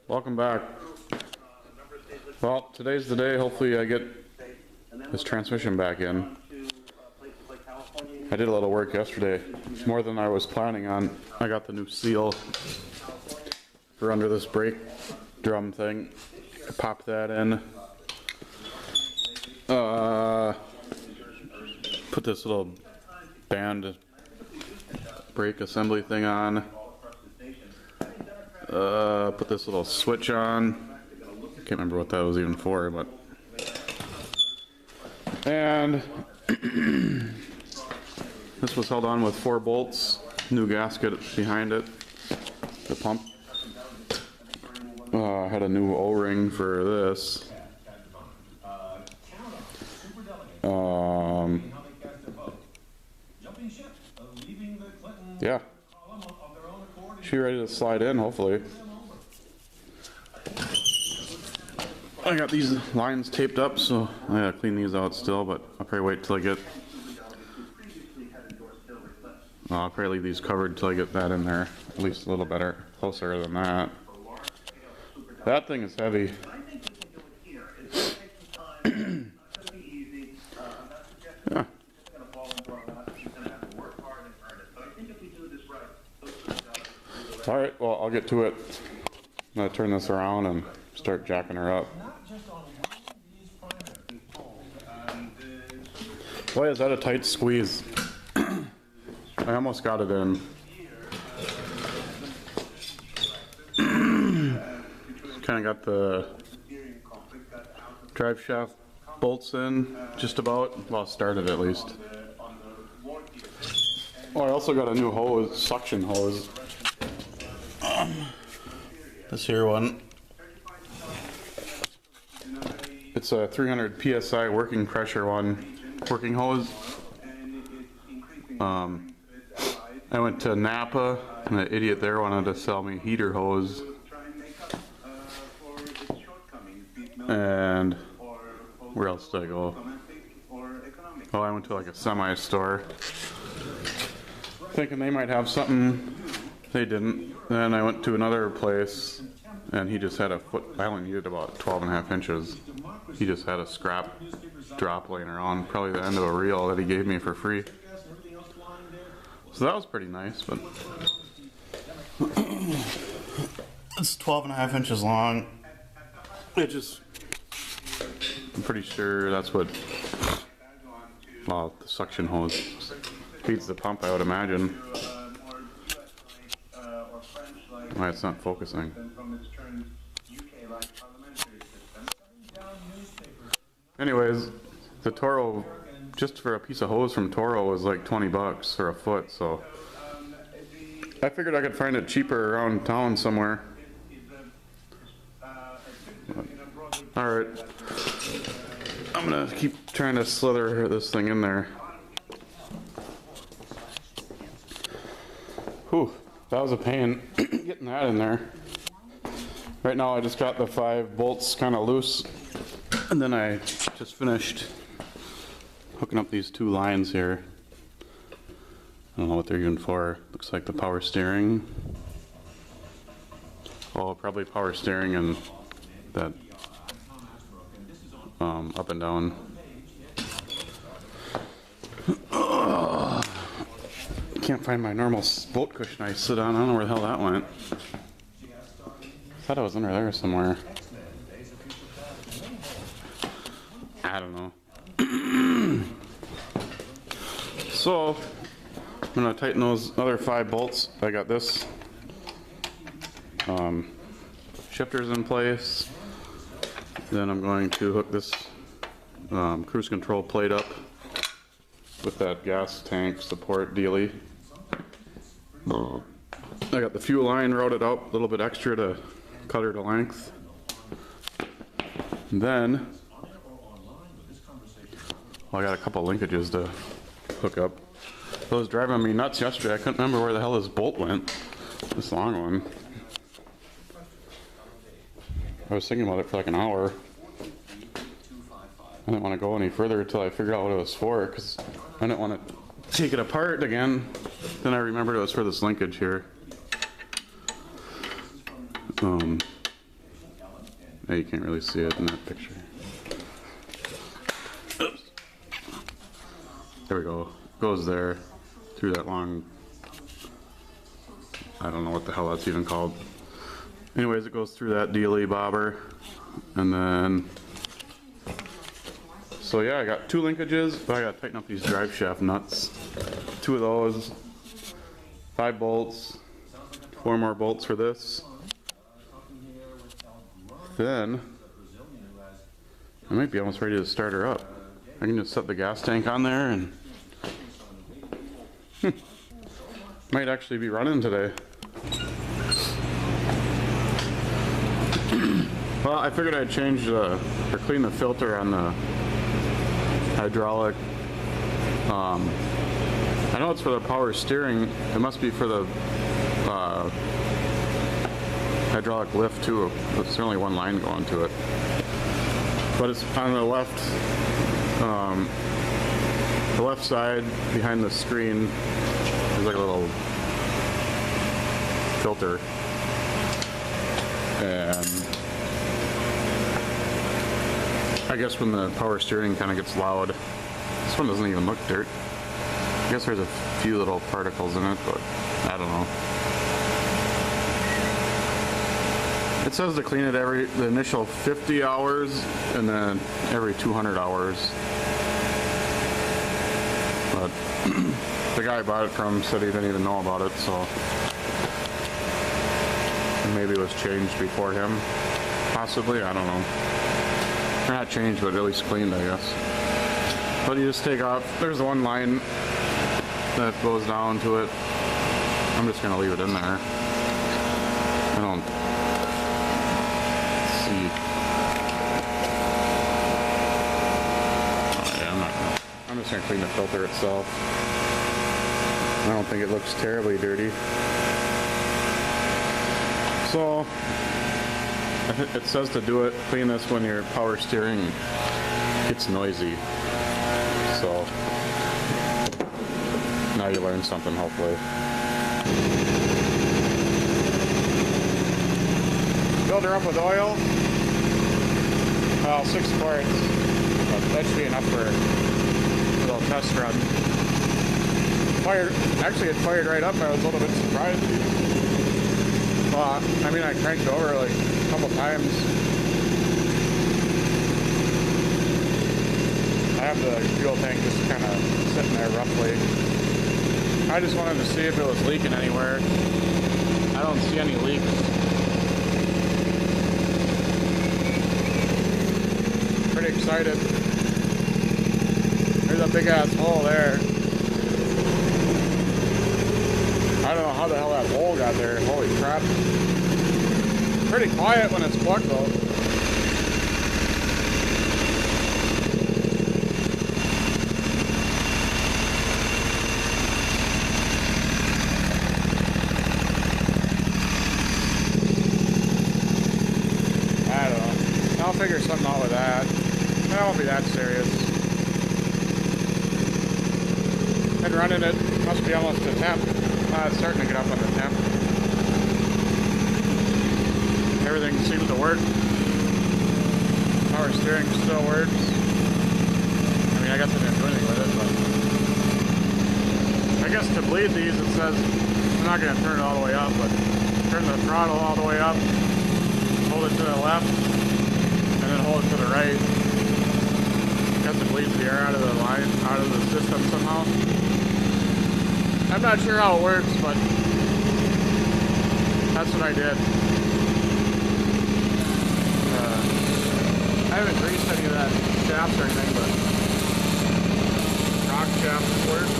Welcome back. Well, today's the day. Hopefully I get this transmission back in. I did a little work yesterday, more than I was planning on. I got the new seal for under this brake drum thing. I popped that in. Put this little band brake assembly thing on. Put this little switch on. Can't remember what that was even for, but. And this was held on with 4 bolts. New gasket behind it. The pump. I had a new O-ring for this. Yeah. She ready to slide in, hopefully. I got these lines taped up, so I gotta clean these out still, but I'll probably wait till I get. I'll probably leave these covered till I get that in there, at least a little better, closer than that. That thing is heavy. Yeah. Alright, well, I'll get to it. I'm gonna turn this around and start jacking her up. Boy, is that a tight squeeze. I almost got it in. Kind of got the drive shaft bolts in, just about. Well, started at least. Oh, I also got a new hose, suction hose. This here one. It's a 300 PSI working pressure one, working hose. I went to Napa, and the idiot there wanted to sell me heater hose. And where else did I go? Oh, I went to like a semi store, thinking they might have something. They didn't. Then I went to another place, and he just had a foot. I only needed about 12.5 inches. He just had a scrap drop laying around, probably the end of a reel that he gave me for free. So that was pretty nice, but it's 12.5 inches long. It just, I'm pretty sure that's what, well, the suction hose feeds the pump, I would imagine. Why it's not focusing. Anyways, the Toro, just for a piece of hose from Toro, was like 20 bucks for a foot, so I figured I could find it cheaper around town somewhere. Alright, I'm gonna keep trying to slither this thing in there. Whew, that was a pain getting that in there. Right now I just got the 5 bolts kind of loose, and then I just finished hooking up these 2 lines here. I don't know what they're even for. Looks like the power steering. Oh, probably power steering and that up and down. Can't find my normal boat cushion I sit on. I don't know where the hell that went. Thought it was under there somewhere. I don't know. So I'm gonna tighten those other 5 bolts. I got this shifters in place. Then I'm going to hook this cruise control plate up with that gas tank support dealie. I got the fuel line routed out a little bit extra to cut her to length. And then I got a couple linkages to hook up. It was driving me nuts yesterday. I couldn't remember where the hell this bolt went. This long one. I was thinking about it for like an hour. I didn't want to go any further until I figured out what it was for, because I didn't want to take it apart again. Then I remembered it was for this linkage here. Now you can't really see it in that picture. Oops. There we go. Goes there through that long, I don't know what the hell that's even called. Anyways, it goes through that dealy bobber, and then, so yeah, I got 2 linkages, but I gotta tighten up these drive shaft nuts. 2 of those, 5 bolts, 4 more bolts for this. Then I might be almost ready to start her up. I can just set the gas tank on there and might actually be running today. Well, I figured I'd change or clean the filter on the hydraulic. I know it's for the power steering. It must be for the hydraulic lift too. There's only one line going to it. But it's on the left side behind the screen. There's like a little filter. And I guess when the power steering kind of gets loud, this one doesn't even look dirt. I guess there's a few little particles in it, but I don't know. It says to clean it the initial 50 hours and then every 200 hours. But the guy I bought it from said he didn't even know about it, so maybe it was changed before him. Possibly, I don't know. Not changed, but at least cleaned, I guess. But you just take off, there's one line that goes down to it. I'm just gonna leave it in there. I don't see. Oh yeah, I'm just gonna clean the filter itself. I don't think it looks terribly dirty. So, it says to do it, clean this when your power steering gets noisy. So, now you learned something, hopefully. Filled her up with oil. Well, 6 quarts. But that should be enough for a little test run. Actually, it fired right up. I was a little bit surprised. Well, I mean, I cranked over like a couple times. I have the fuel tank just kind of sitting there roughly. I just wanted to see if it was leaking anywhere. I don't see any leaks. Pretty excited. There's a big ass hole there. I don't know how the hell that hole got there. Holy crap. Pretty quiet when it's plugged though. I don't know. I'll figure something out with that. That won't be that serious. Been running it, must be almost to temp. It's starting to get up on the temp. Everything seems to work. Power steering still works. I mean, I guess I didn't do anything with it, but I guess to bleed these, it says I'm not going to turn it all the way up, but turn the throttle all the way up, hold it to the left, and then hold it to the right. I guess it bleeds the air out of the line, out of the system somehow. I'm not sure how it works, but that's what I did. I haven't greased any of that shaft or anything, but rock shaft works.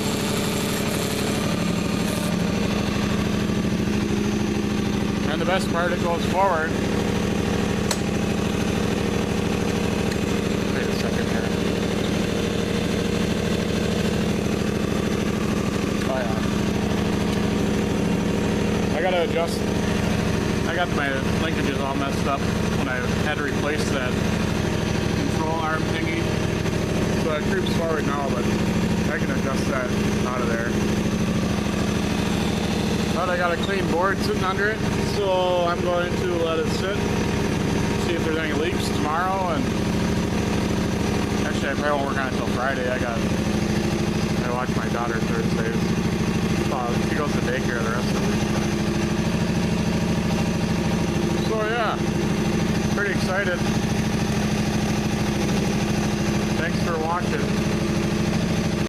And the best part, it goes forward. Wait a second here. Oh yeah. I gotta adjust. I got my linkages all messed up when I had to replace that control arm thingy. So it creeps forward now, but I can adjust that out of there. But I got a clean board sitting under it, so I'm going to let it sit, see if there's any leaks tomorrow, and actually I probably won't work on it until Friday. I watch my daughter Thursdays. She goes to daycare the rest of the week. So yeah, pretty excited. Thanks for watching.